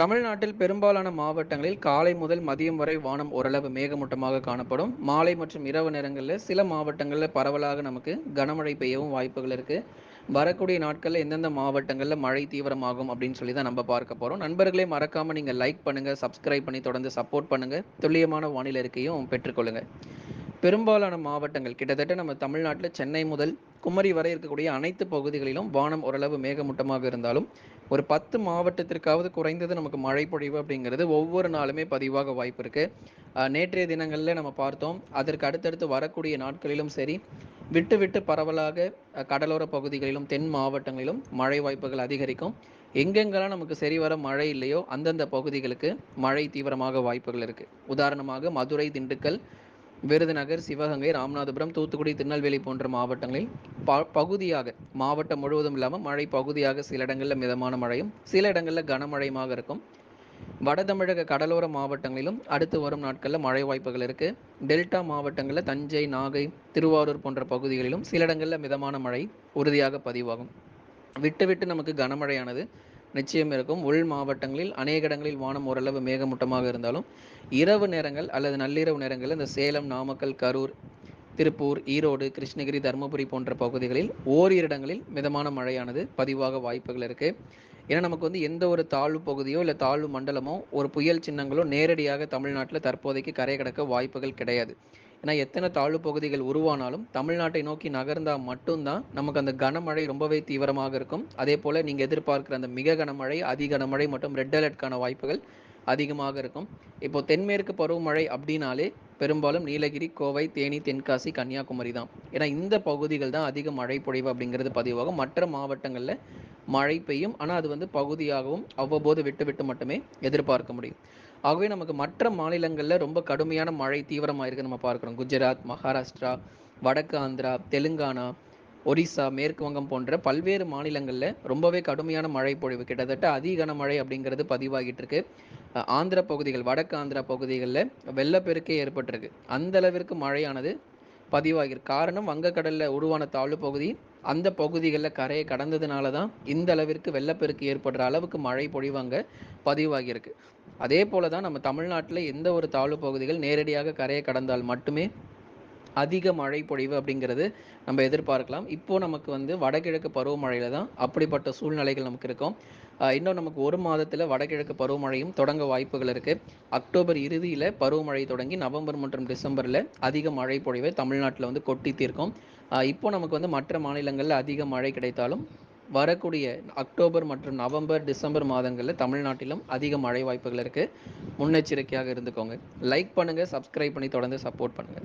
தமிழ்நாட்டில் பெரும்பாலான மாவட்டங்களில் காலை முதல் மதியம் வரை வானம் ஓரளவு மேகமூட்டமாக காணப்படும். மாலை மற்றும் இரவு நேரங்களில் சில மாவட்டங்களில் பரவலாக நமக்கு கனமழை பெய்யவும் வாய்ப்புகள் இருக்கு. வரக்கூடிய நாட்களில் எந்தெந்த மாவட்டங்களில் மழை தீவிரமாகும் அப்படின்னு சொல்லி தான் நம்ம பார்க்க போறோம். நண்பர்களே, மறக்காம நீங்க லைக் பண்ணுங்க, சப்ஸ்கிரைப் பண்ணி தொடர்ந்து சப்போர்ட் பண்ணுங்க. துல்லியமான வானிலை அறிக்கையும் பெற்றுக்கொள்ளுங்க. பெரும்பாலான மாவட்டங்கள் கிட்டத்தட்ட நம்ம தமிழ்நாட்டில் சென்னை முதல் குமரி வரை இருக்கக்கூடிய அனைத்து பகுதிகளிலும் வானம் ஓரளவு மேகமூட்டமாக இருந்தாலும் ஒரு 10 மாவட்டத்திற்காவது குறைந்தது நமக்கு மழை பொழிவு அப்படிங்கிறது ஒவ்வொரு நாளுமே பதிவாக வாய்ப்பு இருக்கு. நேற்றைய தினங்களில் நம்ம பார்த்தோம். அதற்கு அடுத்தடுத்து வரக்கூடிய நாட்களிலும் சரி, விட்டு விட்டு பரவலாக கடலோர பகுதிகளிலும் தென் மாவட்டங்களிலும் மழை வாய்ப்புகள் அதிகரிக்கும். எங்கெங்கெல்லாம் நமக்கு சரிவர மழை இல்லையோ அந்தந்த பகுதிகளுக்கு மழை தீவிரமாக வாய்ப்புகள் இருக்கு. உதாரணமாக மதுரை, திண்டுக்கல், விருதுநகர், சிவகங்கை, ராமநாதபுரம், தூத்துக்குடி, திருநெல்வேலி போன்ற மாவட்டங்களில் பகுதியாக மாவட்டம் முழுவதும் இல்லாமல் மழை பகுதியாக சில இடங்களில் மிதமான மழையும் சில இடங்களில் கனமழையுமாக இருக்கும். வட தமிழக கடலோர மாவட்டங்களிலும் அடுத்து வரும் நாட்களில் மழை வாய்ப்புகள் இருக்கு. டெல்டா மாவட்டங்களில் தஞ்சை, நாகை, திருவாரூர் போன்ற பகுதிகளிலும் சில இடங்களில் மிதமான மழை உறுதியாக பதிவாகும். விட்டு விட்டு நமக்கு கனமழையானது நிச்சயம் இருக்கும். உள் மாவட்டங்களில் அநேக இடங்களில் வானம் ஓரளவு மேகமூட்டமாக இருந்தாலும் இரவு நேரங்கள் அல்லது நள்ளிரவு நேரங்களில் இந்த சேலம், நாமக்கல், கரூர், திருப்பூர், ஈரோடு, கிருஷ்ணகிரி, தருமபுரி போன்ற பகுதிகளில் ஓரிரு இடங்களில் மிதமான மழையானது பதிவாக வாய்ப்புகள் இருக்கு. ஏன்னா நமக்கு எந்த ஒரு தாழ்வு பகுதியோ இல்லை தாழ்வு மண்டலமோ ஒரு புயல் சின்னங்களோ நேரடியாக தமிழ்நாட்டில் தற்போதைக்கு கரை கடக்க வாய்ப்புகள் கிடையாது. ஏன்னா எத்தனை தாழ்வு பகுதிகள் உருவானாலும் தமிழ்நாட்டை நோக்கி நகர்ந்தால் மட்டும்தான் நமக்கு அந்த கனமழை ரொம்பவே தீவிரமாக இருக்கும். அதே போல் நீங்கள் எதிர்பார்க்குற அந்த மிக கனமழை, அதி கனமழை மற்றும் ரெட் அலர்ட்கான வாய்ப்புகள் அதிகமாக இருக்கும். இப்போ தென்மேற்கு பருவமழை அப்படின்னாலே பெரும்பாலும் நீலகிரி, கோவை, தேனி, தென்காசி, கன்னியாகுமரி தான். ஏன்னா இந்த பகுதிகள் தான் அதிக மழை பொழிவு அப்படிங்கிறது பதிவாகும். மற்ற மாவட்டங்களில் மழை பெய்யும், ஆனால் அது பகுதியாகவும் அவ்வப்போது விட்டு விட்டு மட்டுமே எதிர்பார்க்க முடியும். ஆகவே நமக்கு மற்ற மாநிலங்களில் ரொம்ப கடுமையான மழை தீவிரமாக இருக்குது நம்ம பார்க்குறோம். குஜராத், மகாராஷ்டிரா, வடக்கு ஆந்திரா, தெலுங்கானா, ஒரிசா, மேற்கு வங்கம் போன்ற பல்வேறு மாநிலங்களில் ரொம்பவே கடுமையான மழை பொழிவு, கிட்டத்தட்ட அதி கனமழை அப்படிங்கிறது பதிவாகிட்டு இருக்கு. ஆந்திர பகுதிகள், வடக்கு ஆந்திரா பகுதிகளில் வெள்ளப்பெருக்கே ஏற்பட்டிருக்கு. அந்த அளவிற்கு மழையானது பதிவாகிருக்கு. காரணம், வங்கக்கடலில் உருவான தாழ்வு பகுதி அந்த பகுதிகளில் கரையை கடந்ததுனால தான் இந்த அளவிற்கு வெள்ளப்பெருக்கு ஏற்படுற அளவுக்கு மழை பொழிவு அங்கே பதிவாகியிருக்கு. அதே போல தான் நம்ம தமிழ்நாட்டில் எந்த ஒரு தாழ்வு பகுதிகள் நேரடியாக கரையை கடந்தால் மட்டுமே அதிக மழை பொழிவு அப்படிங்கிறது நம்ம எதிர்பார்க்கலாம். இப்போ நமக்கு வடகிழக்கு பருவமழையில தான் அப்படிப்பட்ட சூழ்நிலைகள் நமக்கு இருக்கும். இன்னும் நமக்கு ஒரு மாதத்தில் வடகிழக்கு பருவமழையும் தொடங்க வாய்ப்புகள் இருக்கு. அக்டோபர் இறுதியில் பருவமழை தொடங்கி நவம்பர் மற்றும் டிசம்பரில் அதிக மழை பொழிவை தமிழ்நாட்டில் கொட்டி தீர்க்கும். இப்போ நமக்கு மற்ற மாநிலங்களில் அதிக மழை கிடைத்தாலும் வரக்கூடிய அக்டோபர் மற்றும் நவம்பர், டிசம்பர் மாதங்களில் தமிழ்நாட்டிலும் அதிக மழை வாய்ப்புகள் இருக்கு. முன்னெச்சரிக்கையாக இருந்துக்கோங்க. லைக் பண்ணுங்க, சப்ஸ்கிரைப் பண்ணி தொடர்ந்து சப்போர்ட் பண்ணுங்க.